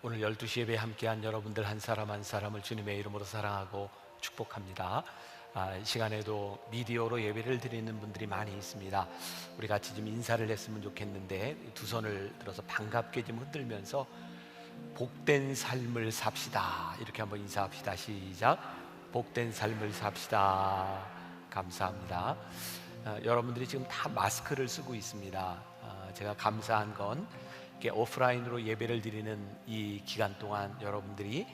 오늘 12시 예배에 함께한 여러분들 한 사람 한 사람을 주님의 이름으로 사랑하고 축복합니다. 이 시간에도 미디어로 예배를 드리는 분들이 많이 있습니다. 우리 같이 좀 인사를 했으면 좋겠는데 두 손을 들어서 반갑게 좀 흔들면서 복된 삶을 삽시다 이렇게 한번 인사합시다. 시작. 복된 삶을 삽시다. 감사합니다. 여러분들이 지금 다 마스크를 쓰고 있습니다. 제가 감사한 건 이렇게 오프라인으로 예배를 드리는 이 기간 동안 여러분들이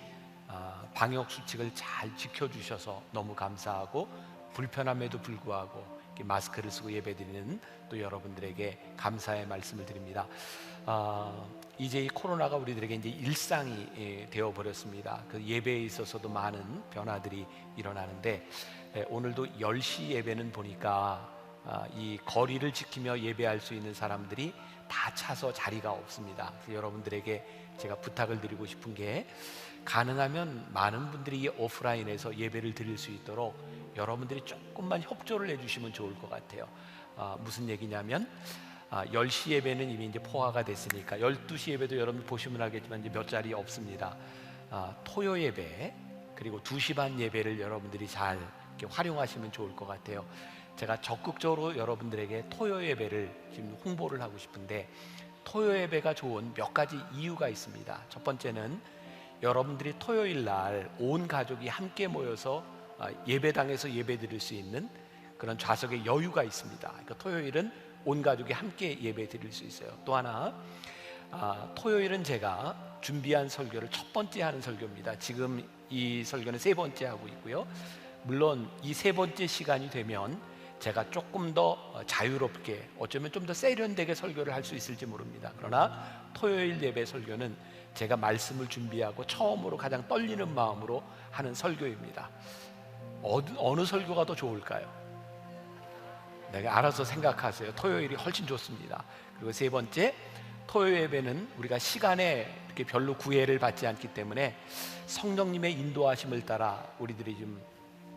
방역 수칙을 잘 지켜주셔서 너무 감사하고, 불편함에도 불구하고 이렇게 마스크를 쓰고 예배 드리는 또 여러분들에게 감사의 말씀을 드립니다. 이제 이 코로나가 우리들에게 이제 일상이 되어 버렸습니다. 그 예배에 있어서도 많은 변화들이 일어나는데, 오늘도 10시 예배는 보니까 이 거리를 지키며 예배할 수 있는 사람들이 다 차서 자리가 없습니다. 그래서 여러분들에게 제가 부탁을 드리고 싶은 게, 가능하면 많은 분들이 오프라인에서 예배를 드릴 수 있도록 여러분들이 조금만 협조를 해주시면 좋을 것 같아요. 무슨 얘기냐면 10시 예배는 이미 이제 포화가 됐으니까 12시 예배도 여러분 보시면 알겠지만 이제 몇 자리 없습니다. 토요 예배 그리고 2시 반 예배를 여러분들이 잘 이렇게 활용하시면 좋을 것 같아요. 제가 적극적으로 여러분들에게 토요 예배를 지금 홍보를 하고 싶은데, 토요 예배가 좋은 몇 가지 이유가 있습니다. 첫 번째는 여러분들이 토요일 날 온 가족이 함께 모여서 예배당에서 예배 드릴 수 있는 그런 좌석의 여유가 있습니다. 그러니까 토요일은 온 가족이 함께 예배 드릴 수 있어요. 또 하나, 토요일은 제가 준비한 설교를 첫 번째 하는 설교입니다. 지금 이 설교는 세 번째 하고 있고요. 물론 이 세 번째 시간이 되면 제가 조금 더 자유롭게, 어쩌면 좀 더 세련되게 설교를 할 수 있을지 모릅니다. 그러나 토요일 예배 설교는 제가 말씀을 준비하고 처음으로 가장 떨리는 마음으로 하는 설교입니다. 어느 설교가 더 좋을까요? 내가 알아서 생각하세요. 토요일이 훨씬 좋습니다. 그리고 세 번째, 토요 예배는 우리가 시간에 이렇게 별로 구애를 받지 않기 때문에 성령님의 인도하심을 따라 우리들이 좀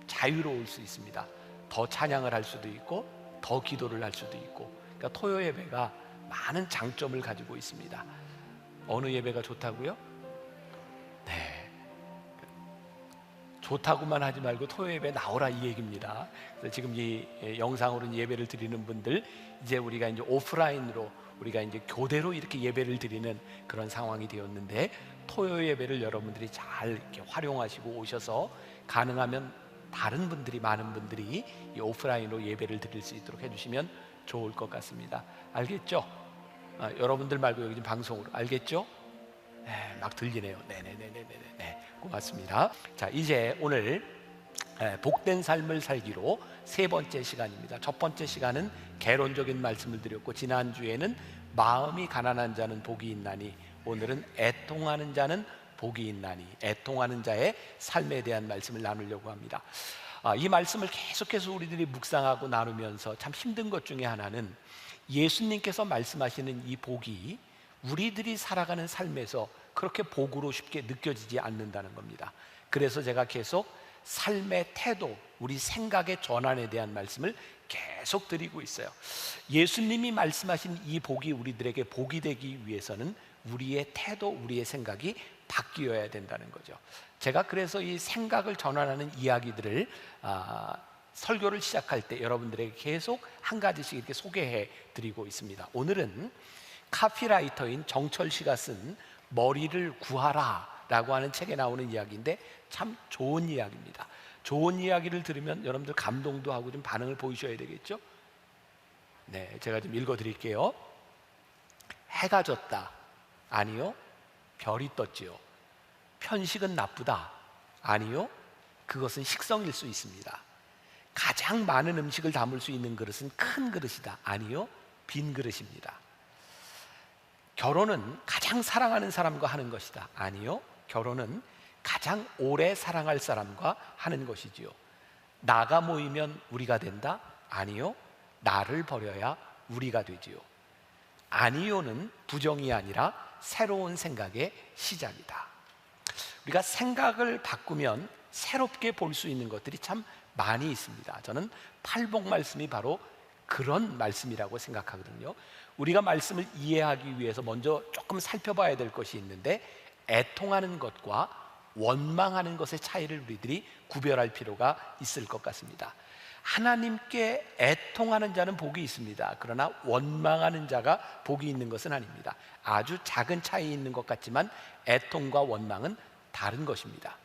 자유로울 수 있습니다. 더 찬양을 할 수도 있고 더 기도를 할 수도 있고, 그러니까 토요 예배가 많은 장점을 가지고 있습니다. 어느 예배가 좋다고요? 네, 좋다고만 하지 말고 토요 예배 나오라 이 얘기입니다. 그래서 지금 이 영상으로 예배를 드리는 분들, 이제 우리가 이제 오프라인으로 우리가 이제 교대로 이렇게 예배를 드리는 그런 상황이 되었는데, 토요 예배를 여러분들이 잘 이렇게 활용하시고 오셔서 가능하면 다른 분들이, 많은 분들이 이 오프라인으로 예배를 드릴 수 있도록 해주시면 좋을 것 같습니다. 알겠죠? 여러분들 말고 여기 지금 방송으로 알겠죠? 네, 막 들리네요. 네네네네네. 고맙습니다. 자, 이제 오늘 복된 삶을 살기로 세 번째 시간입니다. 첫 번째 시간은 개론적인 말씀을 드렸고, 지난주에는 마음이 가난한 자는 복이 있나니, 오늘은 애통하는 자는 복이 있나니, 애통하는 자의 삶에 대한 말씀을 나누려고 합니다. 이 말씀을 계속해서 우리들이 묵상하고 나누면서 참 힘든 것 중에 하나는, 예수님께서 말씀하시는 이 복이 우리들이 살아가는 삶에서 그렇게 복으로 쉽게 느껴지지 않는다는 겁니다. 그래서 제가 계속 삶의 태도, 우리 생각의 전환에 대한 말씀을 계속 드리고 있어요. 예수님이 말씀하신 이 복이 우리들에게 복이 되기 위해서는 우리의 태도, 우리의 생각이 바뀌어야 된다는 거죠. 제가 그래서 이 생각을 전환하는 이야기들을 설교를 시작할 때 여러분들에게 계속 한 가지씩 이렇게 소개해 드리고 있습니다. 오늘은 카피라이터인 정철 씨가 쓴 머리를 구하라 라고 하는 책에 나오는 이야기인데, 참 좋은 이야기입니다. 좋은 이야기를 들으면 여러분들 감동도 하고 좀 반응을 보이셔야 되겠죠? 네, 제가 좀 읽어 드릴게요. 해가 졌다. 아니요, 별이 떴지요. 편식은 나쁘다. 아니요, 그것은 식성일 수 있습니다. 가장 많은 음식을 담을 수 있는 그릇은 큰 그릇이다. 아니요, 빈 그릇입니다. 결혼은 가장 사랑하는 사람과 하는 것이다. 아니요, 결혼은 가장 오래 사랑할 사람과 하는 것이지요. 나가 모이면 우리가 된다. 아니요, 나를 버려야 우리가 되지요. 아니요는 부정이 아니라 새로운 생각의 시작이다. 우리가 생각을 바꾸면 새롭게 볼 수 있는 것들이 참 많이 있습니다. 저는 팔복 말씀이 바로 그런 말씀이라고 생각하거든요. 우리가 말씀을 이해하기 위해서 먼저 조금 살펴봐야 될 것이 있는데, 애통하는 것과 원망하는 것의 차이를 우리들이 구별할 필요가 있을 것 같습니다. 하나님께 애통하는 자는 복이 있습니다. 그러나 원망하는 자가 복이 있는 것은 아닙니다. 아주 작은 차이 있는 것 같지만 애통과 원망은 다른 것입니다.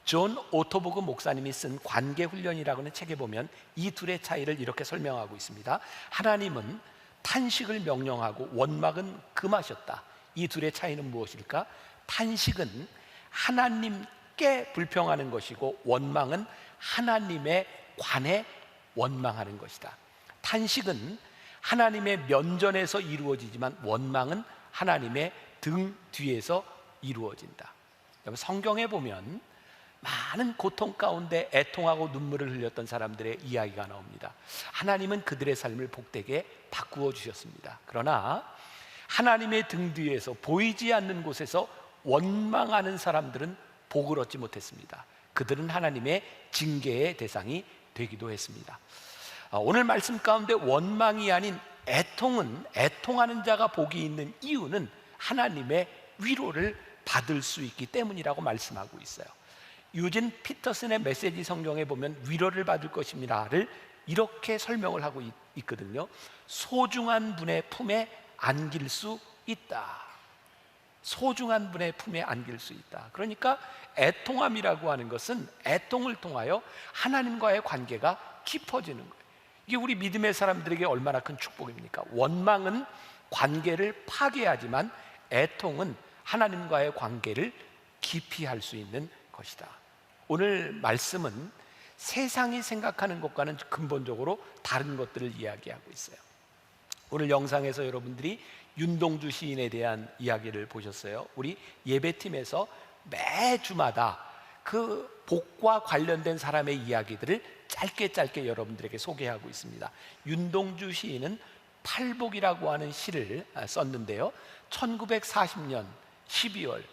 존 오토보그 목사님이 쓴 관계훈련이라고 하는 책에 보면 이 둘의 차이를 이렇게 설명하고 있습니다. 하나님은 탄식을 명령하고 원망은 금하셨다. 이 둘의 차이는 무엇일까? 탄식은 하나님께 불평하는 것이고 원망은 하나님에 관해 원망하는 것이다. 탄식은 하나님의 면전에서 이루어지지만 원망은 하나님의 등 뒤에서 이루어진다. 성경에 보면 많은 고통 가운데 애통하고 눈물을 흘렸던 사람들의 이야기가 나옵니다. 하나님은 그들의 삶을 복되게 바꾸어 주셨습니다. 그러나 하나님의 등 뒤에서 보이지 않는 곳에서 원망하는 사람들은 복을 얻지 못했습니다. 그들은 하나님의 징계의 대상이 되기도 했습니다. 오늘 말씀 가운데 원망이 아닌 애통하는 자가 복이 있는 이유는 하나님의 위로를 받을 수 있기 때문이라고 말씀하고 있어요. 유진 피터슨의 메시지 성경에 보면 위로를 받을 것입니다를 이렇게 설명을 하고 있거든요. 소중한 분의 품에 안길 수 있다. 소중한 분의 품에 안길 수 있다. 그러니까 애통함이라고 하는 것은 애통을 통하여 하나님과의 관계가 깊어지는 거예요. 이게 우리 믿음의 사람들에게 얼마나 큰 축복입니까? 원망은 관계를 파괴하지만 애통은 하나님과의 관계를 깊이 할 수 있는 것이다. 오늘 말씀은 세상이 생각하는 것과는 근본적으로 다른 것들을 이야기하고 있어요. 오늘 영상에서 여러분들이 윤동주 시인에 대한 이야기를 보셨어요. 우리 예배팀에서 매주마다 그 복과 관련된 사람의 이야기들을 짧게 여러분들에게 소개하고 있습니다. 윤동주 시인은 팔복이라고 하는 시를 썼는데요, 1940년 12월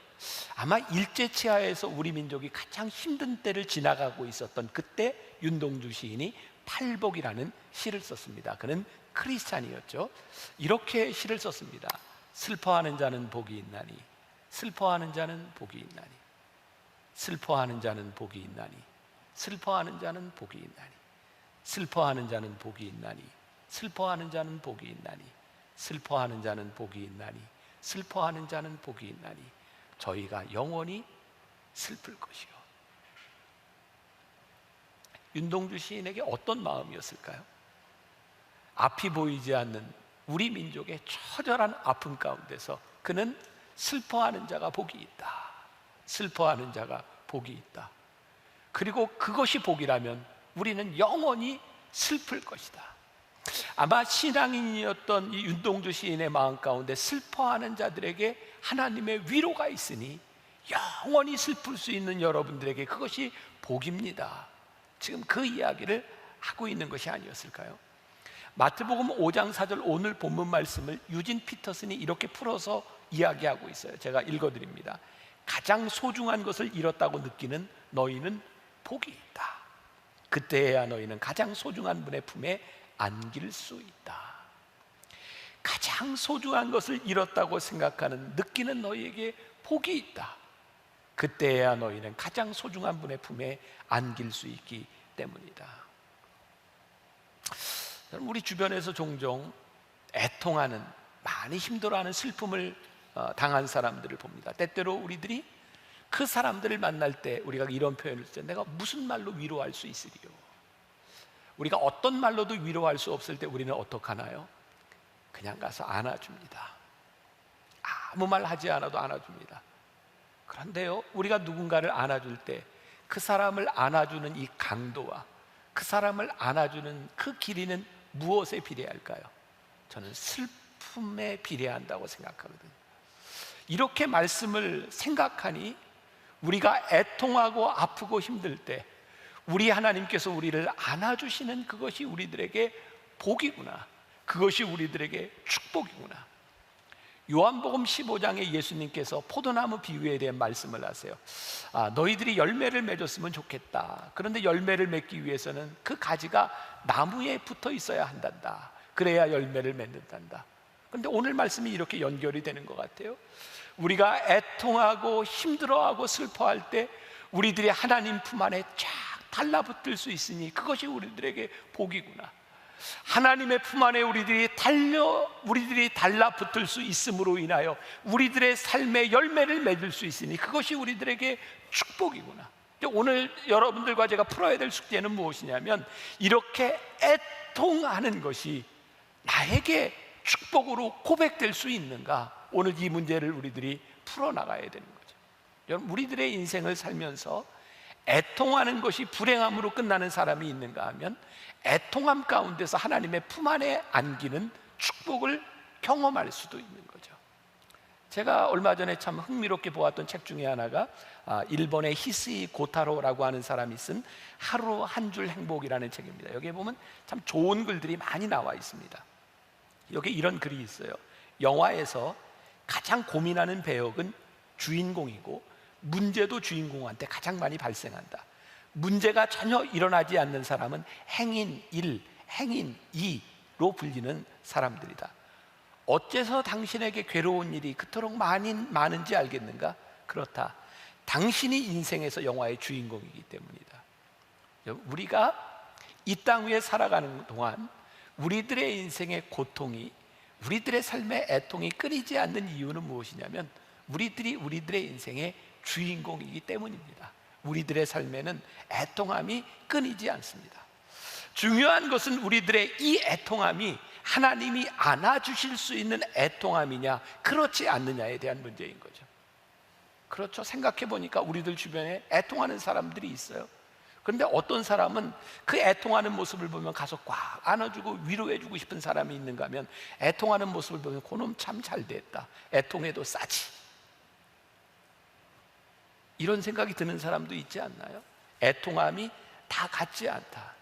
아마 일제치하에서 우리 민족이 가장 힘든 때를 지나가고 있었던 그때 윤동주 시인이 팔복이라는 시를 썼습니다. 그는 크리스찬이었죠. 이렇게 시를 썼습니다. 슬퍼하는 자는 복이 있나니, 슬퍼하는 자는 복이 있나니, 슬퍼하는 자는 복이 있나니, 슬퍼하는 자는 복이 있나니, 슬퍼하는 자는 복이 있나니, 슬퍼하는 자는 복이 있나니, 슬퍼하는 자는 복이 있나니, 슬퍼하는 자는 복이 있나니, 저희가 영원히 슬플 것이요. 윤동주 시인에게 어떤 마음이었을까요? 앞이 보이지 않는 우리 민족의 처절한 아픔 가운데서 그는 슬퍼하는 자가 복이 있다, 슬퍼하는 자가 복이 있다, 그리고 그것이 복이라면 우리는 영원히 슬플 것이다. 아마 신앙인이었던 이 윤동주 시인의 마음 가운데 슬퍼하는 자들에게 하나님의 위로가 있으니 영원히 슬플 수 있는 여러분들에게 그것이 복입니다. 지금 그 이야기를 하고 있는 것이 아니었을까요? 마태복음 5장 4절 오늘 본문 말씀을 유진 피터슨이 이렇게 풀어서 이야기하고 있어요. 제가 읽어드립니다. 가장 소중한 것을 잃었다고 느끼는 너희는 복이 있다. 그때야 너희는 가장 소중한 분의 품에 안길 수 있다. 가장 소중한 것을 잃었다고 생각하는, 느끼는 너희에게 복이 있다. 그때야 너희는 가장 소중한 분의 품에 안길 수 있기 때문이다. 우리 주변에서 종종 애통하는, 많이 힘들어하는, 슬픔을 당한 사람들을 봅니다. 때때로 우리들이 그 사람들을 만날 때 우리가 이런 표현을 쓰죠. 내가 무슨 말로 위로할 수 있으리요? 우리가 어떤 말로도 위로할 수 없을 때 우리는 어떻게 하나요? 그냥 가서 안아줍니다. 아무 말 하지 않아도 안아줍니다. 그런데요, 우리가 누군가를 안아줄 때 그 사람을 안아주는 이 강도와 그 사람을 안아주는 그 길이는 무엇에 비례할까요? 저는 슬픔에 비례한다고 생각하거든요. 이렇게 말씀을 생각하니 우리가 애통하고 아프고 힘들 때 우리 하나님께서 우리를 안아주시는 그것이 우리들에게 복이구나, 그것이 우리들에게 축복이구나. 요한복음 15장에 예수님께서 포도나무 비유에 대한 말씀을 하세요. 너희들이 열매를 맺었으면 좋겠다. 그런데 열매를 맺기 위해서는 그 가지가 나무에 붙어 있어야 한단다. 그래야 열매를 맺는단다. 그런데 오늘 말씀이 이렇게 연결이 되는 것 같아요. 우리가 애통하고 힘들어하고 슬퍼할 때 우리들이 하나님 품 안에 쫙 달라붙을 수 있으니 그것이 우리들에게 복이구나. 하나님의 품 안에 우리들이 달라붙을 수 있음으로 인하여 우리들의 삶의 열매를 맺을 수 있으니 그것이 우리들에게 축복이구나. 오늘 여러분들과 제가 풀어야 될 숙제는 무엇이냐면, 이렇게 애통하는 것이 나에게 축복으로 고백될 수 있는가, 오늘 이 문제를 우리들이 풀어나가야 되는 거죠. 여러분, 우리들의 인생을 살면서 애통하는 것이 불행함으로 끝나는 사람이 있는가 하면, 애통함 가운데서 하나님의 품 안에 안기는 축복을 경험할 수도 있는 거죠. 제가 얼마 전에 참 흥미롭게 보았던 책 중에 하나가 일본의 히스이 고타로라고 하는 사람이 쓴 하루 한 줄 행복이라는 책입니다. 여기에 보면 참 좋은 글들이 많이 나와 있습니다. 여기 이런 글이 있어요. 영화에서 가장 고민하는 배역은 주인공이고 문제도 주인공한테 가장 많이 발생한다. 문제가 전혀 일어나지 않는 사람은 행인 1, 행인 2로 불리는 사람들이다. 어째서 당신에게 괴로운 일이 그토록 많은지 알겠는가? 그렇다. 당신이 인생에서 영화의 주인공이기 때문이다. 우리가 이 땅 위에 살아가는 동안 우리들의 인생의 고통이, 우리들의 삶의 애통이 끊이지 않는 이유는 무엇이냐면, 우리들이 우리들의 인생의 주인공이기 때문입니다. 우리들의 삶에는 애통함이 끊이지 않습니다. 중요한 것은 우리들의 이 애통함이 하나님이 안아주실 수 있는 애통함이냐, 그렇지 않느냐에 대한 문제인 거죠. 그렇죠. 생각해 보니까 우리들 주변에 애통하는 사람들이 있어요. 그런데 어떤 사람은 그 애통하는 모습을 보면 가서 꽉 안아주고 위로해주고 싶은 사람이 있는가 하면, 애통하는 모습을 보면 그놈 참 잘됐다, 애통해도 싸지, 이런 생각이 드는 사람도 있지 않나요? 애통함이 다 같지 않다.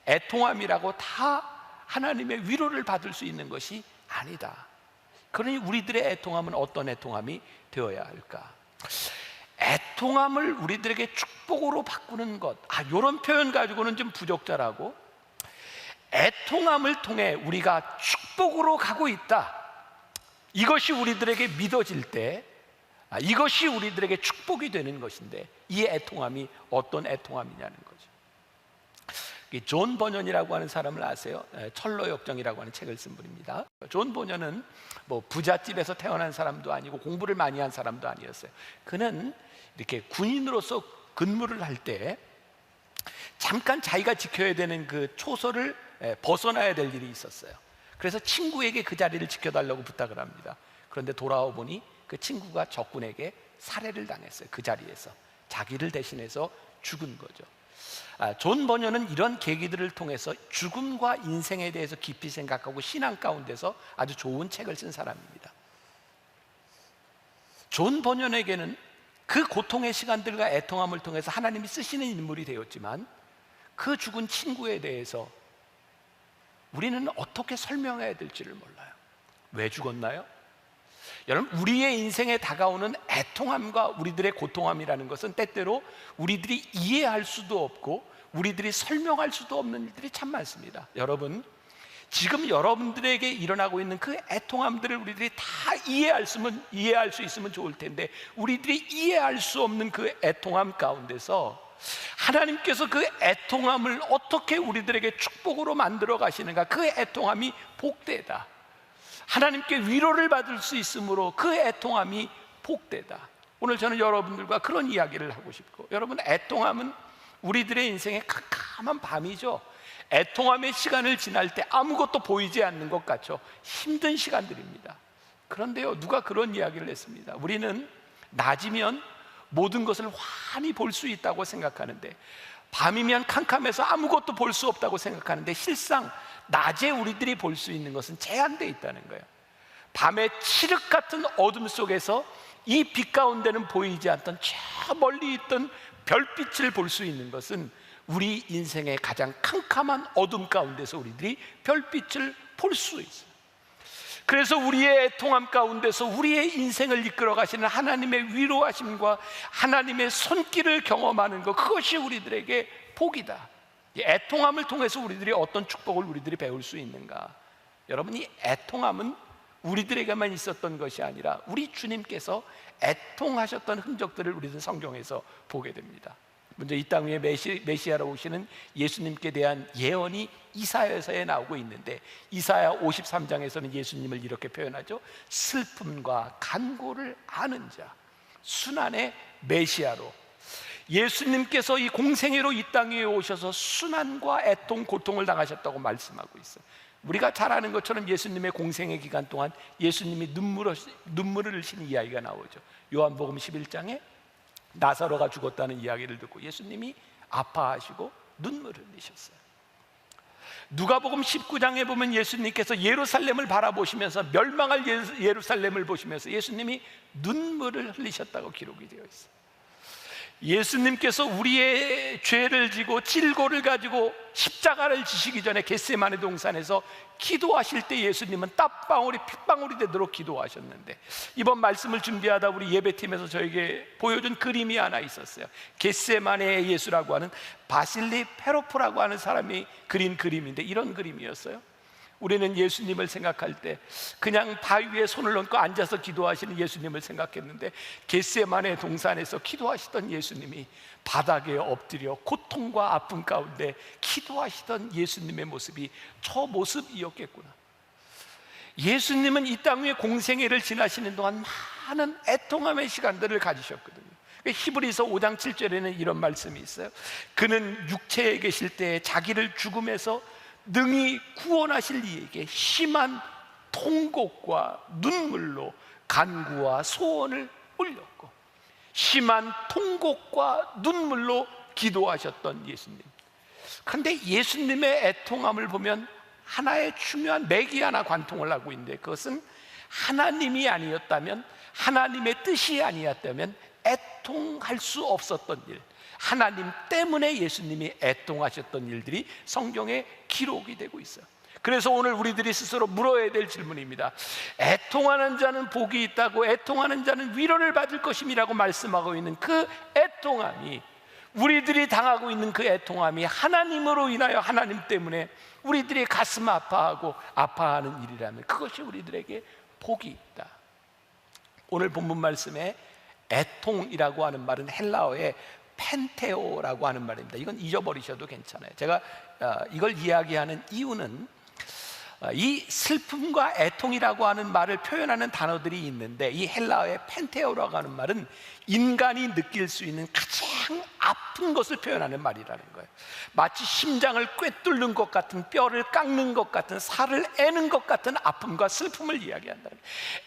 애통함이라고 다 하나님의 위로를 받을 수 있는 것이 아니다. 그러니 우리들의 애통함은 어떤 애통함이 되어야 할까? 애통함을 우리들에게 축복으로 바꾸는 것, 이런 표현 가지고는 좀 부적절하고, 애통함을 통해 우리가 축복으로 가고 있다, 이것이 우리들에게 믿어질 때 이것이 우리들에게 축복이 되는 것인데, 이 애통함이 어떤 애통함이냐는 거죠. 존 버년이라고 하는 사람을 아세요? 철로역정이라고 하는 책을 쓴 분입니다. 존 버년은 뭐 부잣집에서 태어난 사람도 아니고 공부를 많이 한 사람도 아니었어요. 그는 이렇게 군인으로서 근무를 할 때 잠깐 자기가 지켜야 되는 그 초소를 벗어나야 될 일이 있었어요. 그래서 친구에게 그 자리를 지켜달라고 부탁을 합니다. 그런데 돌아와 보니 그 친구가 적군에게 살해를 당했어요. 그 자리에서 자기를 대신해서 죽은 거죠. 존 버년은 이런 계기들을 통해서 죽음과 인생에 대해서 깊이 생각하고 신앙 가운데서 아주 좋은 책을 쓴 사람입니다. 존 버년에게는 그 고통의 시간들과 애통함을 통해서 하나님이 쓰시는 인물이 되었지만, 그 죽은 친구에 대해서 우리는 어떻게 설명해야 될지를 몰라요. 왜 죽었나요? 여러분, 우리의 인생에 다가오는 애통함과 우리들의 고통함이라는 것은 때때로 우리들이 이해할 수도 없고 우리들이 설명할 수도 없는 일들이 참 많습니다. 여러분, 지금 여러분들에게 일어나고 있는 그 애통함들을 우리들이 다 이해할 수 있으면 좋을 텐데, 우리들이 이해할 수 없는 그 애통함 가운데서 하나님께서 그 애통함을 어떻게 우리들에게 축복으로 만들어 가시는가, 그 애통함이 복되다. 하나님께 위로를 받을 수 있으므로 그 애통함이 복되다. 오늘 저는 여러분들과 그런 이야기를 하고 싶고, 여러분, 애통함은 우리들의 인생의 캄캄한 밤이죠. 애통함의 시간을 지날 때 아무것도 보이지 않는 것 같죠. 힘든 시간들입니다. 그런데요, 누가 그런 이야기를 했습니다. 우리는 낮이면 모든 것을 환히 볼 수 있다고 생각하는데, 밤이면 캄캄해서 아무것도 볼 수 없다고 생각하는데, 실상 낮에 우리들이 볼 수 있는 것은 제한되어 있다는 거예요. 밤의 칠흑 같은 어둠 속에서 이 빛 가운데는 보이지 않던 저 멀리 있던 별빛을 볼 수 있는 것은 우리 인생의 가장 캄캄한 어둠 가운데서 우리들이 별빛을 볼 수 있어요. 그래서 우리의 애통함 가운데서 우리의 인생을 이끌어 가시는 하나님의 위로하심과 하나님의 손길을 경험하는 것, 그것이 우리들에게 복이다. 이 애통함을 통해서 우리들이 어떤 축복을 우리들이 배울 수 있는가? 여러분, 이 애통함은 우리들에게만 있었던 것이 아니라 우리 주님께서 애통하셨던 흔적들을 우리는 성경에서 보게 됩니다. 먼저 이 땅 위에 메시아로 오시는 예수님께 대한 예언이 이사야서에 나오고 있는데, 이사야 53장에서는 예수님을 이렇게 표현하죠. 슬픔과 간고를 아는 자, 순환의 메시아로. 예수님께서 이 공생애로 이 땅 위에 오셔서 순환과 애통, 고통을 당하셨다고 말씀하고 있어요. 우리가 잘 아는 것처럼 예수님의 공생애 기간 동안 예수님이 눈물을 흘리신 이야기가 나오죠. 요한복음 11장에 나사로가 죽었다는 이야기를 듣고 예수님이 아파하시고 눈물을 흘리셨어요. 누가복음 19장에 보면 예수님께서 예루살렘을 바라보시면서, 멸망할 예루살렘을 보시면서 예수님이 눈물을 흘리셨다고 기록이 되어 있어요. 예수님께서 우리의 죄를 지고 질고를 가지고 십자가를 지시기 전에 겟세마네 동산에서 기도하실 때 예수님은 땀방울이 핏방울이 되도록 기도하셨는데, 이번 말씀을 준비하다 우리 예배팀에서 저에게 보여준 그림이 하나 있었어요. 겟세마네의 예수라고 하는 바실리 페로프라고 하는 사람이 그린 그림인데, 이런 그림이었어요. 우리는 예수님을 생각할 때 그냥 바위 위에 손을 얹고 앉아서 기도하시는 예수님을 생각했는데, 겟세마네 동산에서 기도하시던 예수님이 바닥에 엎드려 고통과 아픔 가운데 기도하시던 예수님의 모습이 저 모습이었겠구나. 예수님은 이 땅 위에 공생애를 지나시는 동안 많은 애통함의 시간들을 가지셨거든요. 히브리서 5장 7절에는 이런 말씀이 있어요. 그는 육체에 계실 때 자기를 죽음에서 능히 구원하실 이에게 심한 통곡과 눈물로 간구와 소원을 올렸고, 심한 통곡과 눈물로 기도하셨던 예수님. 그런데 예수님의 애통함을 보면 하나의 중요한 맥이 하나 관통을 하고 있는데, 그것은 하나님이 아니었다면, 하나님의 뜻이 아니었다면 애통할 수 없었던 일, 하나님 때문에 예수님이 애통하셨던 일들이 성경에 기록이 되고 있어요. 그래서 오늘 우리들이 스스로 물어야 될 질문입니다. 애통하는 자는 복이 있다고, 애통하는 자는 위로를 받을 것임이라고 말씀하고 있는 그 애통함이, 우리들이 당하고 있는 그 애통함이 하나님으로 인하여, 하나님 때문에 우리들이 가슴 아파하고 아파하는 일이라면 그것이 우리들에게 복이 있다. 오늘 본문 말씀에 애통이라고 하는 말은 헬라어의 펜테오라고 하는 말입니다. 이건 잊어버리셔도 괜찮아요. 제가 이걸 이야기하는 이유는 이 슬픔과 애통이라고 하는 말을 표현하는 단어들이 있는데, 이 헬라어의 펜테오라고 하는 말은 인간이 느낄 수 있는 가장 아픈 것을 표현하는 말이라는 거예요. 마치 심장을 꿰뚫는 것 같은, 뼈를 깎는 것 같은, 살을 애는 것 같은 아픔과 슬픔을 이야기한다는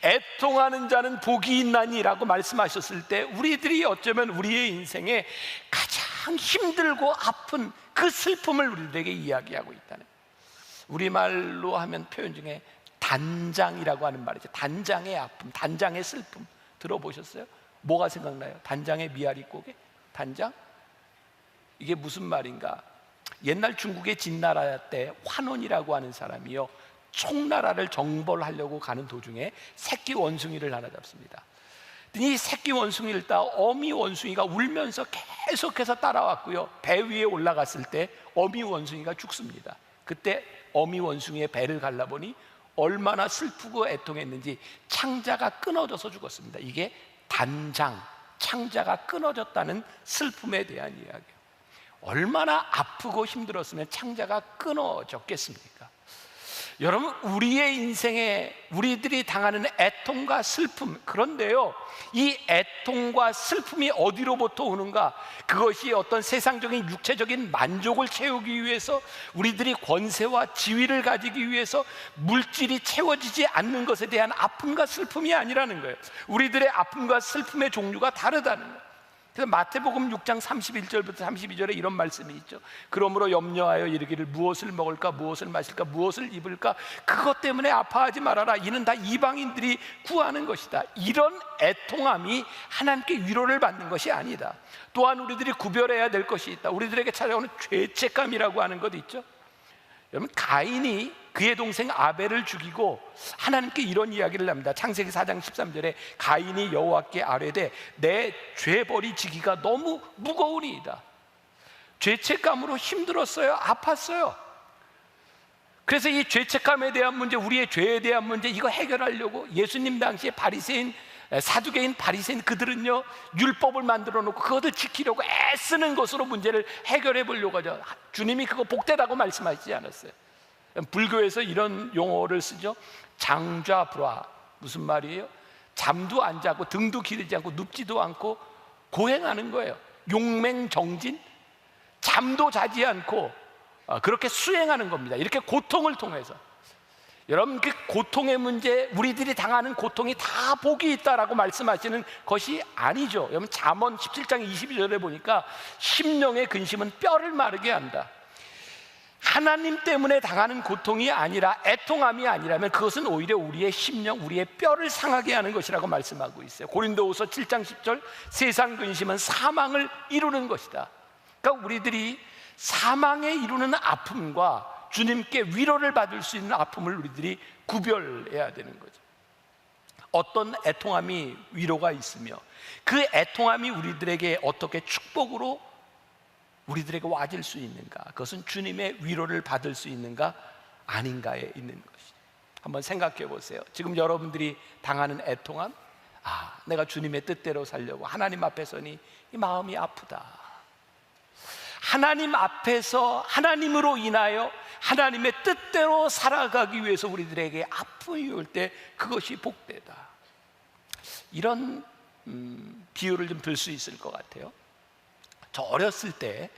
거예요. 애통하는 자는 복이 있나니라고 말씀하셨을 때, 우리들이 어쩌면 우리의 인생에 가장 힘들고 아픈 그 슬픔을 우리들에게 이야기하고 있다는 거예요. 우리말로 하면 표현 중에 단장이라고 하는 말이죠. 단장의 아픔, 단장의 슬픔 들어보셨어요? 뭐가 생각나요? 단장의 미아리 고개? 단장? 이게 무슨 말인가? 옛날 중국의 진나라 때 환원이라고 하는 사람이요, 총나라를 정벌하려고 가는 도중에 새끼 원숭이를 하나 잡습니다. 이 새끼 원숭이를 따 어미 원숭이가 울면서 계속해서 따라왔고요, 배 위에 올라갔을 때 어미 원숭이가 죽습니다. 그때 어미 원숭이의 배를 갈라보니 얼마나 슬프고 애통했는지 창자가 끊어져서 죽었습니다. 이게 단장, 창자가 끊어졌다는 슬픔에 대한 이야기예요. 얼마나 아프고 힘들었으면 창자가 끊어졌겠습니까? 여러분, 우리의 인생에 우리들이 당하는 애통과 슬픔, 그런데요, 이 애통과 슬픔이 어디로부터 오는가? 그것이 어떤 세상적인 육체적인 만족을 채우기 위해서, 우리들이 권세와 지위를 가지기 위해서 물질이 채워지지 않는 것에 대한 아픔과 슬픔이 아니라는 거예요. 우리들의 아픔과 슬픔의 종류가 다르다는 거예요. 그래서 마태복음 6장 31절부터 32절에 이런 말씀이 있죠. 그러므로 염려하여 이르기를 무엇을 먹을까, 무엇을 마실까, 무엇을 입을까, 그것 때문에 아파하지 말아라. 이는 다 이방인들이 구하는 것이다. 이런 애통함이 하나님께 위로를 받는 것이 아니다. 또한 우리들이 구별해야 될 것이 있다. 우리들에게 찾아오는 죄책감이라고 하는 것 있죠. 여러분, 가인이 그의 동생 아벨을 죽이고 하나님께 이런 이야기를 합니다. 창세기 4장 13절에 가인이 여호와께 아뢰되 내 죄벌이 지기가 너무 무거우니이다. 죄책감으로 힘들었어요. 아팠어요. 그래서 이 죄책감에 대한 문제, 우리의 죄에 대한 문제, 이거 해결하려고 예수님 당시에 사두개인 바리새인 그들은요, 율법을 만들어 놓고 그것을 지키려고 애쓰는 것으로 문제를 해결해 보려고 하죠. 주님이 그거 복되다고 말씀하시지 않았어요. 불교에서 이런 용어를 쓰죠. 장좌불화. 무슨 말이에요? 잠도 안 자고 등도 기르지 않고 눕지도 않고 고행하는 거예요. 용맹정진, 잠도 자지 않고 그렇게 수행하는 겁니다. 이렇게 고통을 통해서. 여러분, 그 고통의 문제, 우리들이 당하는 고통이 다 복이 있다라고 말씀하시는 것이 아니죠. 여러분, 잠언 17장 22절에 보니까 심령의 근심은 뼈를 마르게 한다. 하나님 때문에 당하는 고통이 아니라, 애통함이 아니라면 그것은 오히려 우리의 심령, 우리의 뼈를 상하게 하는 것이라고 말씀하고 있어요. 고린도후서 7장 10절, 세상 근심은 사망을 이루는 것이다. 그러니까 우리들이 사망에 이루는 아픔과 주님께 위로를 받을 수 있는 아픔을 우리들이 구별해야 되는 거죠. 어떤 애통함이 위로가 있으며 그 애통함이 우리들에게 어떻게 축복으로 우리들에게 와질 수 있는가, 그것은 주님의 위로를 받을 수 있는가 아닌가에 있는 것이죠. 한번 생각해 보세요. 지금 여러분들이 당하는 애통함, 내가 주님의 뜻대로 살려고 하나님 앞에 서니 이 마음이 아프다. 하나님 앞에서 하나님으로 인하여 하나님의 뜻대로 살아가기 위해서 우리들에게 아픔이 올 때 그것이 복되다. 이런 비유를 좀 들 수 있을 것 같아요. 저 어렸을 때,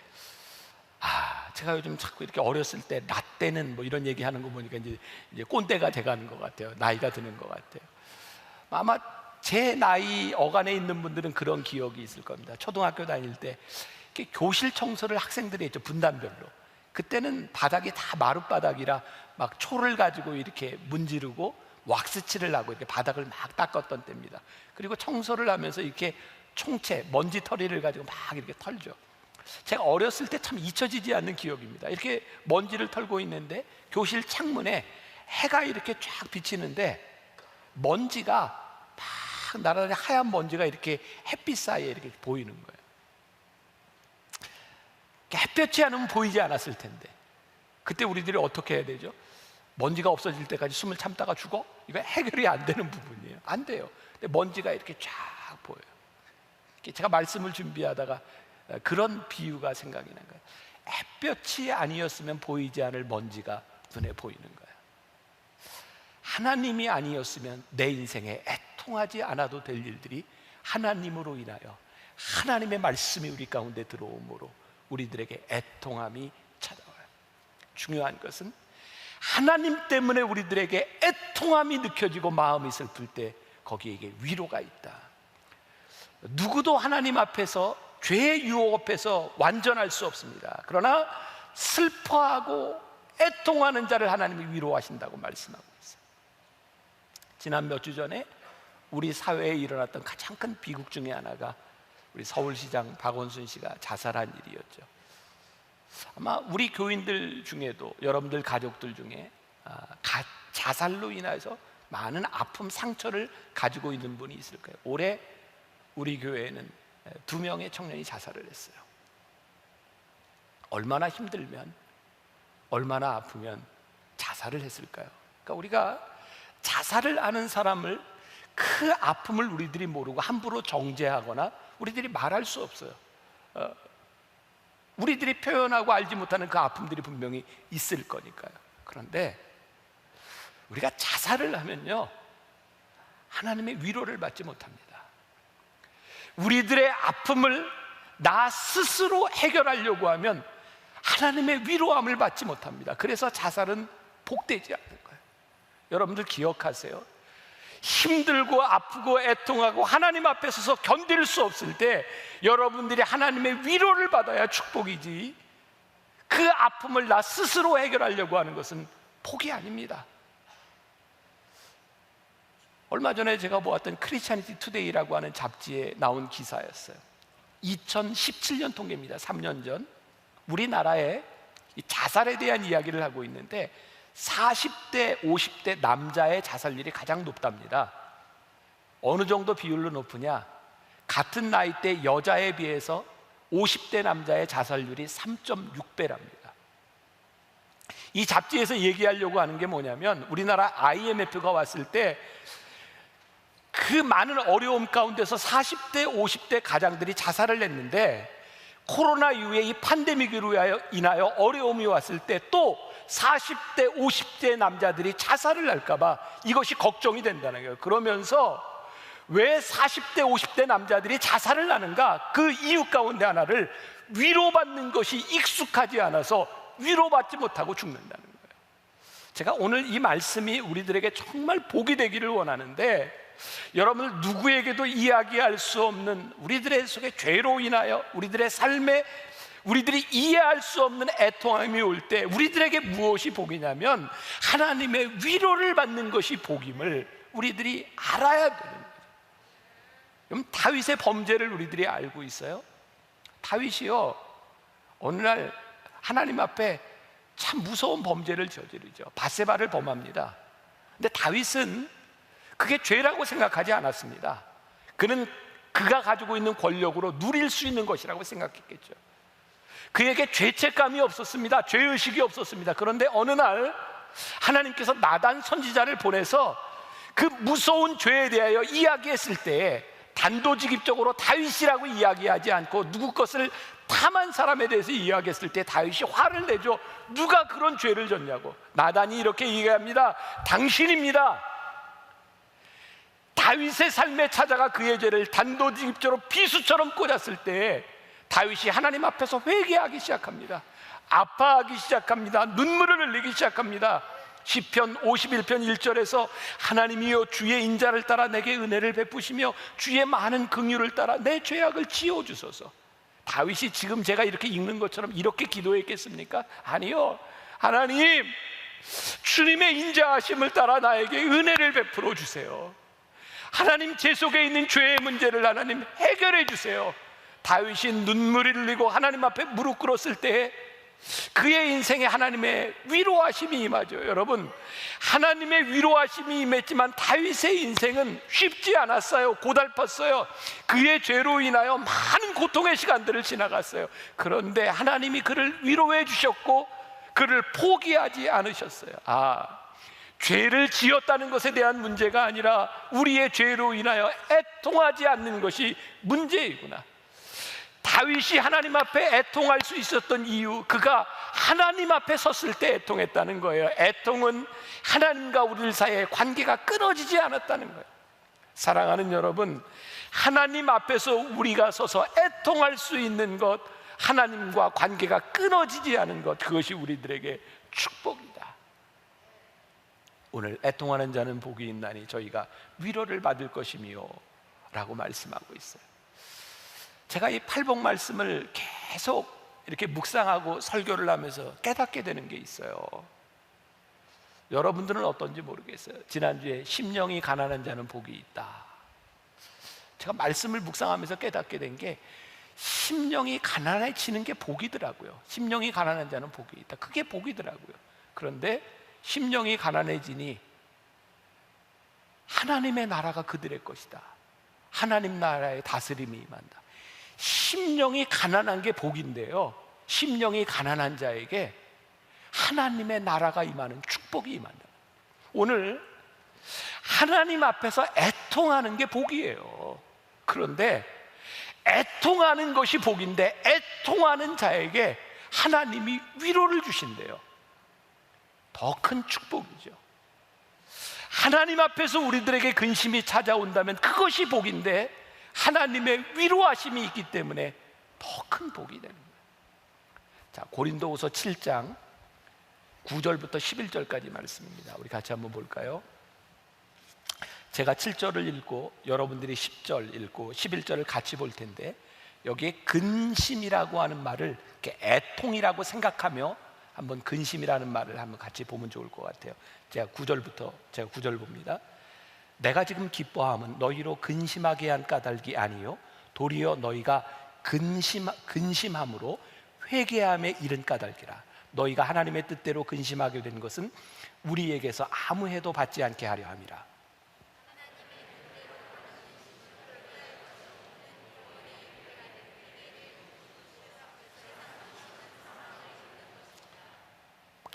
제가 요즘 자꾸 이렇게 어렸을 때 라떼는 뭐 이런 얘기하는 거 보니까 이제 꼰대가 돼가는 것 같아요. 나이가 드는 것 같아요. 아마 제 나이 어간에 있는 분들은 그런 기억이 있을 겁니다. 초등학교 다닐 때 이렇게 교실 청소를 학생들이 했죠. 분단별로. 그때는 바닥이 다 마룻바닥이라 막 초를 가지고 이렇게 문지르고 왁스칠을 하고 이렇게 바닥을 막 닦았던 때입니다. 그리고 청소를 하면서 이렇게 총채, 먼지 털이를 가지고 막 이렇게 털죠. 제가 어렸을 때 참 잊혀지지 않는 기억입니다. 이렇게 먼지를 털고 있는데 교실 창문에 해가 이렇게 쫙 비치는데 먼지가 막 나란히 하얀 먼지가 이렇게 햇빛 사이에 이렇게 보이는 거예요. 햇볕이 않으면 보이지 않았을 텐데 그때 우리들이 어떻게 해야 되죠? 먼지가 없어질 때까지 숨을 참다가 죽어? 이거 해결이 안 되는 부분이에요. 안 돼요. 근데 먼지가 이렇게 쫙 보여요. 제가 말씀을 준비하다가 그런 비유가 생각이 난 거예요. 햇볕이 아니었으면 보이지 않을 먼지가 눈에 보이는 거예요. 하나님이 아니었으면 내 인생에 애통하지 않아도 될 일들이 하나님으로 인하여 하나님의 말씀이 우리 가운데 들어오므로 우리들에게 애통함이 찾아와요. 중요한 것은 하나님 때문에 우리들에게 애통함이 느껴지고 마음이 슬플 때 거기에 위로가 있다. 누구도 하나님 앞에서 죄의 유혹 앞에서 완전할 수 없습니다. 그러나 슬퍼하고 애통하는 자를 하나님이 위로하신다고 말씀하고 있어요. 지난 몇 주 전에 우리 사회에 일어났던 가장 큰 비극 중에 하나가 우리 서울시장 박원순 씨가 자살한 일이었죠. 아마 우리 교인들 중에도 여러분들 가족들 중에 자살로 인해서 많은 아픔, 상처를 가지고 있는 분이 있을 거예요. 올해 우리 교회에는 2명의 청년이 자살을 했어요. 얼마나 힘들면, 얼마나 아프면 자살을 했을까요? 그러니까 우리가 자살을 하는 사람을, 그 아픔을 우리들이 모르고 함부로 정죄하거나 우리들이 말할 수 없어요. 우리들이 표현하고 알지 못하는 그 아픔들이 분명히 있을 거니까요. 그런데 우리가 자살을 하면요, 하나님의 위로를 받지 못합니다. 우리들의 아픔을 나 스스로 해결하려고 하면 하나님의 위로함을 받지 못합니다. 그래서 자살은 복되지 않는 거예요. 여러분들 기억하세요. 힘들고 아프고 애통하고 하나님 앞에 서서 견딜 수 없을 때 여러분들이 하나님의 위로를 받아야 축복이지, 그 아픔을 나 스스로 해결하려고 하는 것은 복이 아닙니다. 얼마 전에 제가 보았던 크리스찬니티 투데이라고 하는 잡지에 나온 기사였어요. 2017년 통계입니다. 3년 전 우리나라에 자살에 대한 이야기를 하고 있는데 40대, 50대 남자의 자살률이 가장 높답니다. 어느 정도 비율로 높으냐? 같은 나이대 여자에 비해서 50대 남자의 자살률이 3.6배랍니다. 이 잡지에서 얘기하려고 하는 게 뭐냐면, 우리나라 IMF가 왔을 때 그 많은 어려움 가운데서 40대, 50대 가장들이 자살을 했는데, 코로나 이후에 이 팬데믹으로 인하여 어려움이 왔을 때 또 40대, 50대 남자들이 자살을 할까봐 이것이 걱정이 된다는 거예요. 그러면서 왜 40대, 50대 남자들이 자살을 하는가? 그 이유 가운데 하나를, 위로받는 것이 익숙하지 않아서 위로받지 못하고 죽는다는 거예요. 제가 오늘 이 말씀이 우리들에게 정말 복이 되기를 원하는데, 여러분들 누구에게도 이야기할 수 없는 우리들의 속에 죄로 인하여 우리들의 삶에 우리들이 이해할 수 없는 애통함이 올 때 우리들에게 무엇이 복이냐면, 하나님의 위로를 받는 것이 복임을 우리들이 알아야 되는 거예요. 그럼 다윗의 범죄를 우리들이 알고 있어요? 다윗이요, 어느 날 하나님 앞에 참 무서운 범죄를 저지르죠. 밧세바를 범합니다. 근데 다윗은 그게 죄라고 생각하지 않았습니다. 그는 그가 가지고 있는 권력으로 누릴 수 있는 것이라고 생각했겠죠. 그에게 죄책감이 없었습니다. 죄의식이 없었습니다. 그런데 어느 날 하나님께서 나단 선지자를 보내서 그 무서운 죄에 대하여 이야기했을 때, 단도직입적으로 다윗이라고 이야기하지 않고 누구 것을 탐한 사람에 대해서 이야기했을 때 다윗이 화를 내죠. 누가 그런 죄를 졌냐고. 나단이 이렇게 얘기합니다. 당신입니다. 다윗의 삶에 찾아가 그의 죄를 단도직입적으로 비수처럼 꽂았을 때 다윗이 하나님 앞에서 회개하기 시작합니다. 아파하기 시작합니다. 눈물을 흘리기 시작합니다. 시편 51편 1절에서 하나님이여 주의 인자를 따라 내게 은혜를 베푸시며 주의 많은 긍휼을 따라 내 죄악을 지워주소서. 다윗이 지금 제가 이렇게 읽는 것처럼 이렇게 기도했겠습니까? 아니요. 하나님, 주님의 인자하심을 따라 나에게 은혜를 베풀어 주세요. 하나님, 제 속에 있는 죄의 문제를 하나님 해결해 주세요. 다윗이 눈물을 흘리고 하나님 앞에 무릎 꿇었을 때 그의 인생에 하나님의 위로하심이 임하죠. 여러분, 하나님의 위로하심이 임했지만 다윗의 인생은 쉽지 않았어요. 고달팠어요. 그의 죄로 인하여 많은 고통의 시간들을 지나갔어요. 그런데 하나님이 그를 위로해 주셨고 그를 포기하지 않으셨어요. 죄를 지었다는 것에 대한 문제가 아니라 우리의 죄로 인하여 애통하지 않는 것이 문제이구나. 다윗이 하나님 앞에 애통할 수 있었던 이유, 그가 하나님 앞에 섰을 때 애통했다는 거예요. 애통은 하나님과 우리 사이의 관계가 끊어지지 않았다는 거예요. 사랑하는 여러분, 하나님 앞에서 우리가 서서 애통할 수 있는 것, 하나님과 관계가 끊어지지 않은 것, 그것이 우리들에게 축복이다. 오늘 애통하는 자는 복이 있나니 저희가 위로를 받을 것이며 라고 말씀하고 있어요. 제가 이 팔복 말씀을 계속 이렇게 묵상하고 설교를 하면서 깨닫게 되는 게 있어요. 여러분들은 어떤지 모르겠어요. 지난주에 심령이 가난한 자는 복이 있다. 제가 말씀을 묵상하면서 깨닫게 된 게, 심령이 가난해지는 게 복이더라고요. 심령이 가난한 자는 복이 있다. 그게 복이더라고요. 그런데 심령이 가난해지니 하나님의 나라가 그들의 것이다. 하나님 나라의 다스림이 임한다. 심령이 가난한 게 복인데요, 심령이 가난한 자에게 하나님의 나라가 임하는 축복이 임한다. 오늘 하나님 앞에서 애통하는 게 복이에요. 그런데 애통하는 것이 복인데 애통하는 자에게 하나님이 위로를 주신대요. 더 큰 축복이죠. 하나님 앞에서 우리들에게 근심이 찾아온다면 그것이 복인데 하나님의 위로하심이 있기 때문에 더 큰 복이 되는 거예요. 자, 고린도후서 7장 9절부터 11절까지 말씀입니다. 우리 같이 한번 볼까요? 제가 7절을 읽고 여러분들이 10절 읽고 11절을 같이 볼 텐데, 여기에 근심이라고 하는 말을 이렇게 애통이라고 생각하며 한번 근심이라는 말을 한번 같이 보면 좋을 것 같아요. 제가 9절 봅니다. 내가 지금 기뻐함은 너희로 근심하게 한 까닭이 아니요 도리어 너희가 근심함으로 회개함에 이른 까닭이라. 너희가 하나님의 뜻대로 근심하게 된 것은 우리에게서 아무 해도 받지 않게 하려 함이라.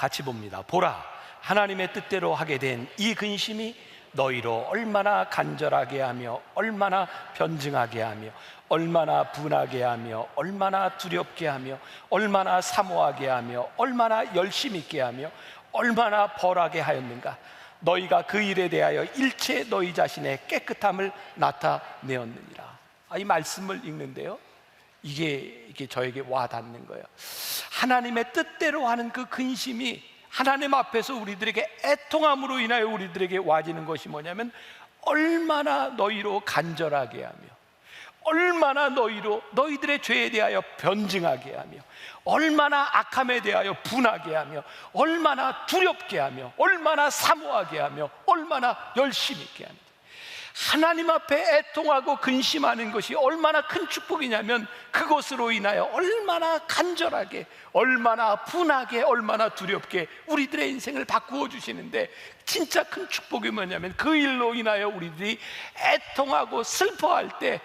같이 봅니다. 보라, 하나님의 뜻대로 하게 된 이 근심이 너희로 얼마나 간절하게 하며 얼마나 변증하게 하며 얼마나 분하게 하며 얼마나 두렵게 하며 얼마나 사모하게 하며 얼마나 열심 있게 하며 얼마나 벌하게 하였는가. 너희가 그 일에 대하여 일체 너희 자신의 깨끗함을 나타내었느니라. 이 말씀을 읽는데요, 이게 저에게 와닿는 거예요. 하나님의 뜻대로 하는 그 근심이 하나님 앞에서 우리들에게 애통함으로 인하여 우리들에게 와지는 것이 뭐냐면, 얼마나 너희로 간절하게 하며 얼마나 너희들의 죄에 대하여 변증하게 하며 얼마나 악함에 대하여 분하게 하며 얼마나 두렵게 하며 얼마나 사모하게 하며 얼마나 열심히 있게 합니다. 하나님 앞에 애통하고 근심하는 것이 얼마나 큰 축복이냐면, 그것으로 인하여 얼마나 간절하게, 얼마나 분하게, 얼마나 두렵게 우리들의 인생을 바꾸어 주시는데, 진짜 큰 축복이 뭐냐면, 그 일로 인하여 우리들이 애통하고 슬퍼할 때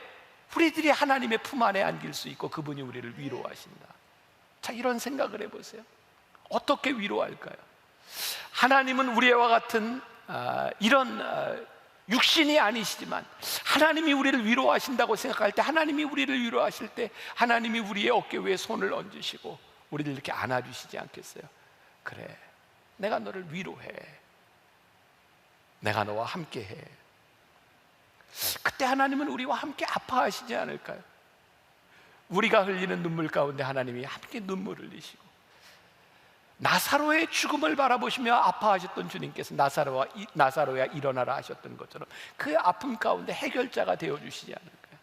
우리들이 하나님의 품 안에 안길 수 있고 그분이 우리를 위로하신다. 자, 이런 생각을 해보세요. 어떻게 위로할까요? 하나님은 우리와 같은 이런 육신이 아니시지만 하나님이 우리를 위로하신다고 생각할 때, 하나님이 우리를 위로하실 때 하나님이 우리의 어깨 위에 손을 얹으시고 우리를 이렇게 안아주시지 않겠어요? 그래, 내가 너를 위로해, 내가 너와 함께해. 그때 하나님은 우리와 함께 아파하시지 않을까요? 우리가 흘리는 눈물 가운데 하나님이 함께 눈물을 흘리시고, 나사로의 죽음을 바라보시며 아파하셨던 주님께서 나사로야 일어나라 하셨던 것처럼 그 아픔 가운데 해결자가 되어주시지 않을까요?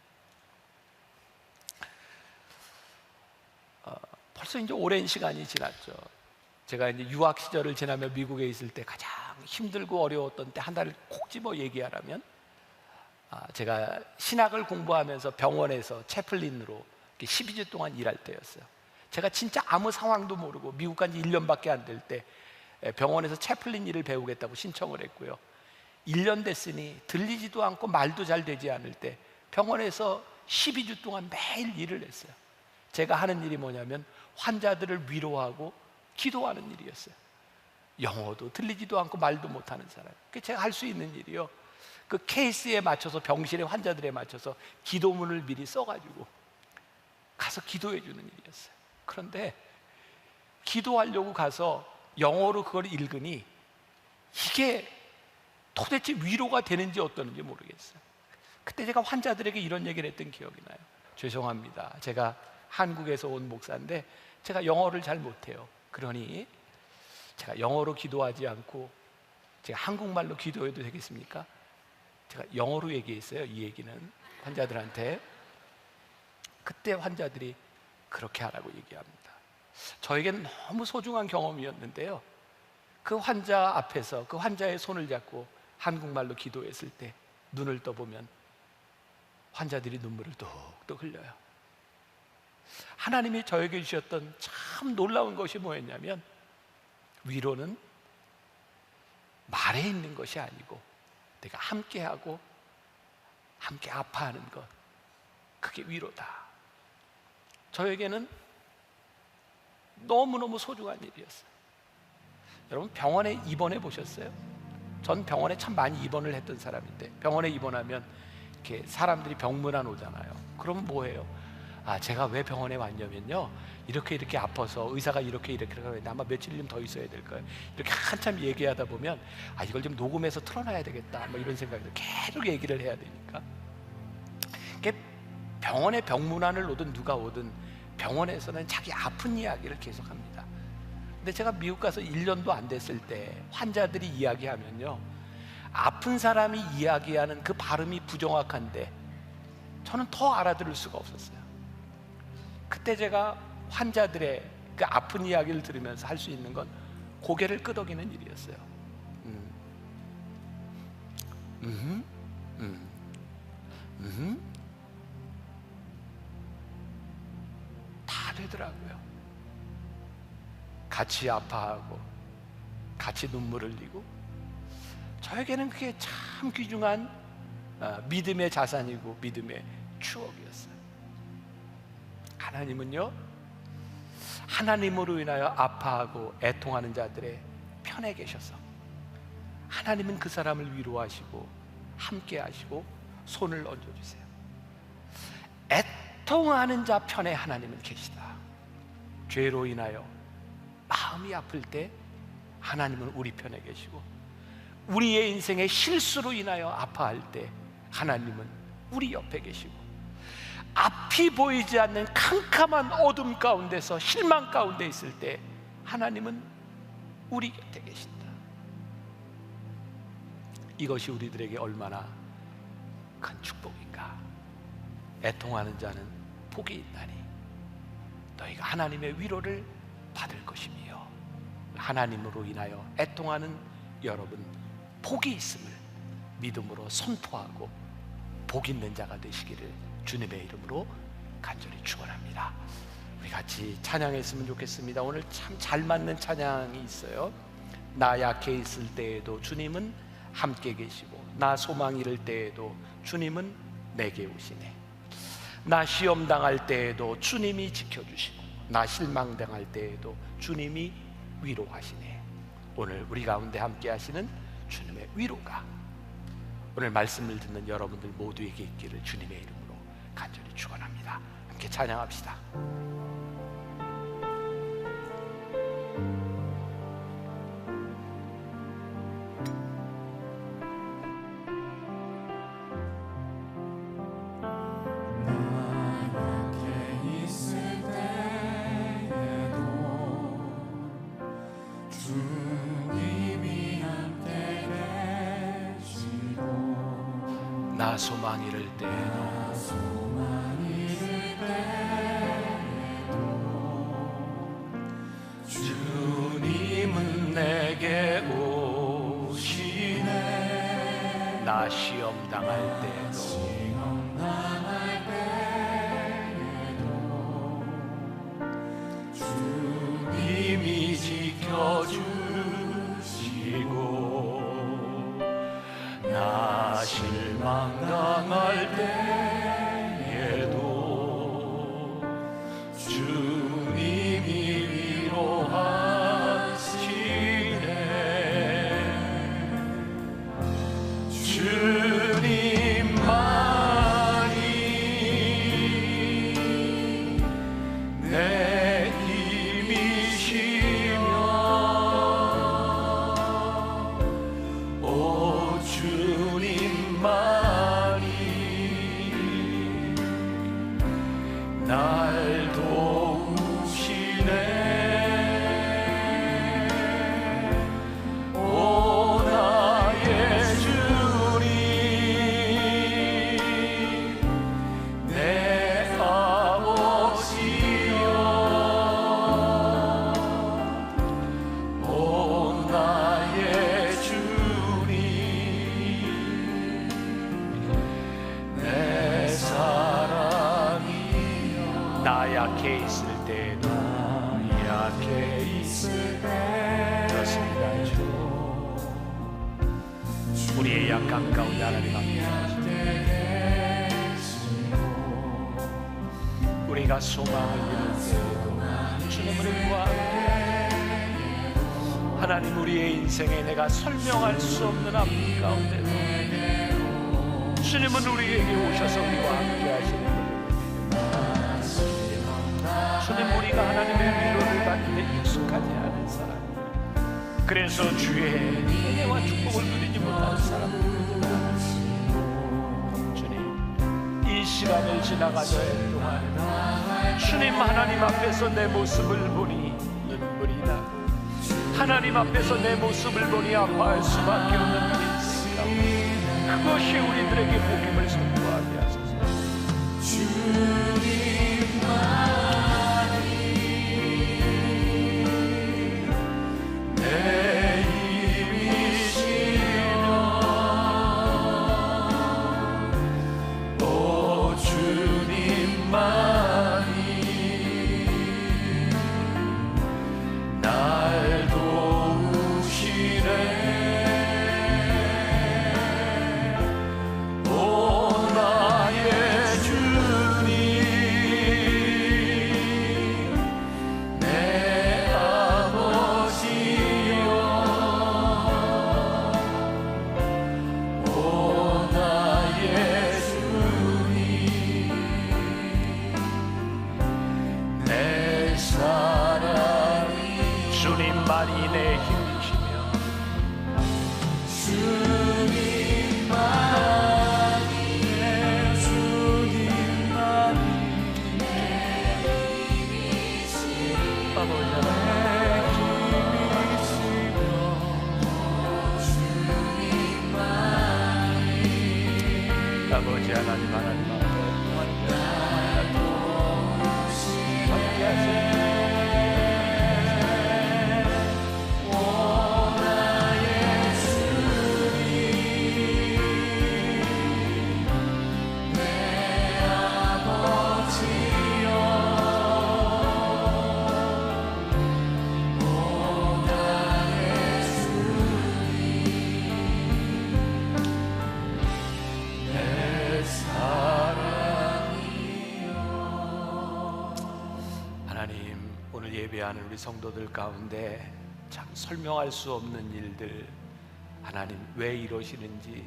벌써 이제 오랜 시간이 지났죠. 제가 이제 유학 시절을 지나며 미국에 있을 때 가장 힘들고 어려웠던 때 하나를 콕 집어 얘기하라면, 제가 신학을 공부하면서 병원에서 채플린으로 12주 동안 일할 때였어요. 제가 진짜 아무 상황도 모르고 미국 간 지 1년밖에 안 될 때 병원에서 채플린 일을 배우겠다고 신청을 했고요. 1년 됐으니 들리지도 않고 말도 잘 되지 않을 때 병원에서 12주 동안 매일 일을 했어요. 제가 하는 일이 뭐냐면 환자들을 위로하고 기도하는 일이었어요. 영어도 들리지도 않고 말도 못하는 사람, 그게 제가 할 수 있는 일이요, 그 케이스에 맞춰서 병실의 환자들에 맞춰서 기도문을 미리 써가지고 가서 기도해 주는 일이었어요. 그런데 기도하려고 가서 영어로 그걸 읽으니 이게 도대체 위로가 되는지 어떠는지 모르겠어요. 그때 제가 환자들에게 이런 얘기를 했던 기억이 나요. 죄송합니다, 제가 한국에서 온 목사인데 제가 영어를 잘 못해요. 그러니 제가 영어로 기도하지 않고 제가 한국말로 기도해도 되겠습니까? 제가 영어로 얘기했어요. 이 얘기는 환자들한테. 그때 환자들이 그렇게 하라고 얘기합니다. 저에겐 너무 소중한 경험이었는데요, 그 환자 앞에서 그 환자의 손을 잡고 한국말로 기도했을 때 눈을 떠보면 환자들이 눈물을 뚝뚝 흘려요. 하나님이 저에게 주셨던 참 놀라운 것이 뭐였냐면, 위로는 말에 있는 것이 아니고 내가 함께하고 함께 아파하는 것, 그게 위로다. 저에게는 너무너무 소중한 일이었어요. 여러분, 병원에 입원해 보셨어요? 전 병원에 참 많이 입원을 했던 사람인데, 병원에 입원하면 이렇게 사람들이 병문안 오잖아요. 그러면 뭐해요? 제가 왜 병원에 왔냐면요, 이렇게 아파서 의사가 이렇게 그러는데 아마 며칠쯤 더 있어야 될 거예요. 이렇게 한참 얘기하다 보면 이걸 좀 녹음해서 틀어놔야 되겠다, 뭐 이런 생각이 들어요. 계속 얘기를 해야 되니까. 병원에 병문안을 오든 누가 오든 병원에서는 자기 아픈 이야기를 계속합니다. 근데 제가 미국 가서 1년도 안 됐을 때 환자들이 이야기하면요, 아픈 사람이 이야기하는 그 발음이 부정확한데 저는 더 알아들을 수가 없었어요. 그때 제가 환자들의 그 아픈 이야기를 들으면서 할 수 있는 건 고개를 끄덕이는 일이었어요. 다 되더라고요. 같이 아파하고 같이 눈물 흘리고, 저에게는 그게 참 귀중한 믿음의 자산이고 믿음의 추억이었어요. 하나님은요, 하나님으로 인하여 아파하고 애통하는 자들의 편에 계셔서 하나님은 그 사람을 위로하시고 함께 하시고 손을 얹어주세요. 애통하는 자 편에 하나님은 계시다. 죄로 인하여 마음이 아플 때 하나님은 우리 편에 계시고, 우리의 인생의 실수로 인하여 아파할 때 하나님은 우리 옆에 계시고, 앞이 보이지 않는 캄캄한 어둠 가운데서 실망 가운데 있을 때 하나님은 우리 곁에 계신다. 이것이 우리들에게 얼마나 큰 축복인가. 애통하는 자는 복이 있나니 너희가 하나님의 위로를 받을 것이며, 하나님으로 인하여 애통하는 여러분 복이 있음을 믿음으로 선포하고 복 있는 자가 되시기를 주님의 이름으로 간절히 축원합니다. 우리 같이 찬양했으면 좋겠습니다. 오늘 참 잘 맞는 찬양이 있어요. 나 약해 있을 때에도 주님은 함께 계시고, 나 소망 잃을 때에도 주님은 내게 오시네. 나 시험 당할 때에도 주님이 지켜주시고, 나 실망 당할 때에도 주님이 위로하시네. 오늘 우리 가운데 함께 하시는 주님의 위로가 오늘 말씀을 듣는 여러분들 모두에게 있기를 주님의 이름으로 간절히 축원합니다. 함께 찬양합시다. 나 소망 잃을 때에도 주님은 내게 오시네. 나 시험 당할 때에도 주님이 지켜주시고, 나 실망당할 때에도 주님이 위로하시네. 주님만이 내 힘이시며, 오 주님만이 날 도우시네. 오 나의 주님, 내 아버지여, 오 나의 주님, 내 사랑이여. 나 약해 있을 때에도, 약해 있을 때, 그렇습니다. 우리의 약함 가운데 하나님 함께 하시고, 우리가 소망을 잃을 때에도 주님을 구하고, 하나님 우리의 인생에 내가 설명할 수 없는 아픔 가운데도 주님은 우리에게 오셔서 우리와 함께 하시는 것을, 주님 우리가 하나님의 위로를 받는데 익숙하지 않은 사람, 그래서 주의 은혜와 축복을 누리지 못하는 사람들입니다. 주님, 이 시간을 지나가는 동안 주님 하나님 앞에서 내 모습을 보니 눈물이 나고, 하나님 앞에서 내 모습을 보니 아파할 수밖에 없는 인생 가운데 그것이 우리들에게 복임을 선포하게 하소서. 주님만이 내 힘이시며, 오 주님만이 날 도우시네. 오 주님만이 내 힘이시며 아버지 하나님 앞에 함께하세요. 하나님, 오늘 예배하는 우리 성도들 가운데 참 설명할 수 없는 일들, 하나님 왜 이러시는지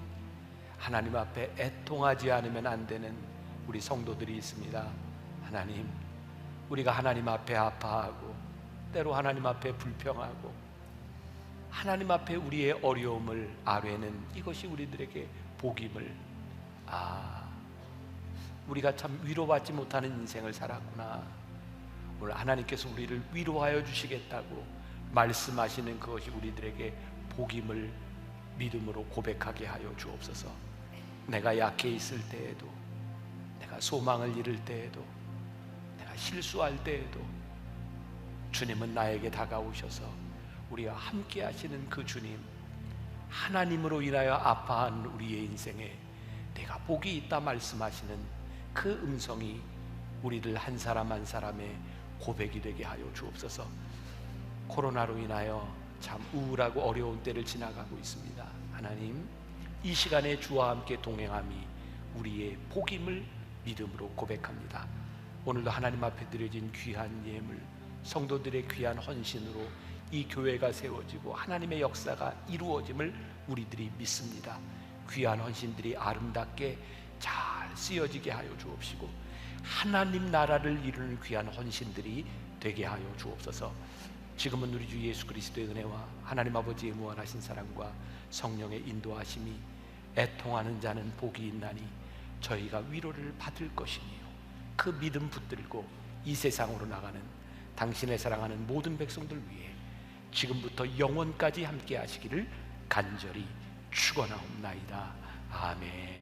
하나님 앞에 애통하지 않으면 안 되는 우리 성도들이 있습니다. 하나님, 우리가 하나님 앞에 아파하고 때로 하나님 앞에 불평하고 하나님 앞에 우리의 어려움을 아뢰는 이것이 우리들에게 복임을, 우리가 참 위로받지 못하는 인생을 살았구나. 오늘 하나님께서 우리를 위로하여 주시겠다고 말씀하시는 그것이 우리들에게 복임을 믿음으로 고백하게 하여 주옵소서. 내가 약해 있을 때에도, 내가 소망을 잃을 때에도, 내가 실수할 때에도 주님은 나에게 다가오셔서 우리와 함께 하시는 그 주님, 하나님으로 인하여 아파한 우리의 인생에 내가 복이 있다 말씀하시는 그 음성이 우리들 한 사람 한 사람의 고백이 되게 하여 주옵소서. 코로나로 인하여 참 우울하고 어려운 때를 지나가고 있습니다. 하나님, 이 시간에 주와 함께 동행함이 우리의 복임을 믿음으로 고백합니다. 오늘도 하나님 앞에 드려진 귀한 예물, 성도들의 귀한 헌신으로 이 교회가 세워지고 하나님의 역사가 이루어짐을 우리들이 믿습니다. 귀한 헌신들이 아름답게 잘 쓰여지게 하여 주옵시고 하나님 나라를 이루는 귀한 헌신들이 되게 하여 주옵소서. 지금은 우리 주 예수 그리스도의 은혜와 하나님 아버지의 무한하신 사랑과 성령의 인도하심이 애통하는 자는 복이 있나니 저희가 위로를 받을 것이니요, 그 믿음 붙들고 이 세상으로 나가는 당신의 사랑하는 모든 백성들 위해 지금부터 영원까지 함께 하시기를 간절히 축원하옵나이다. 아멘.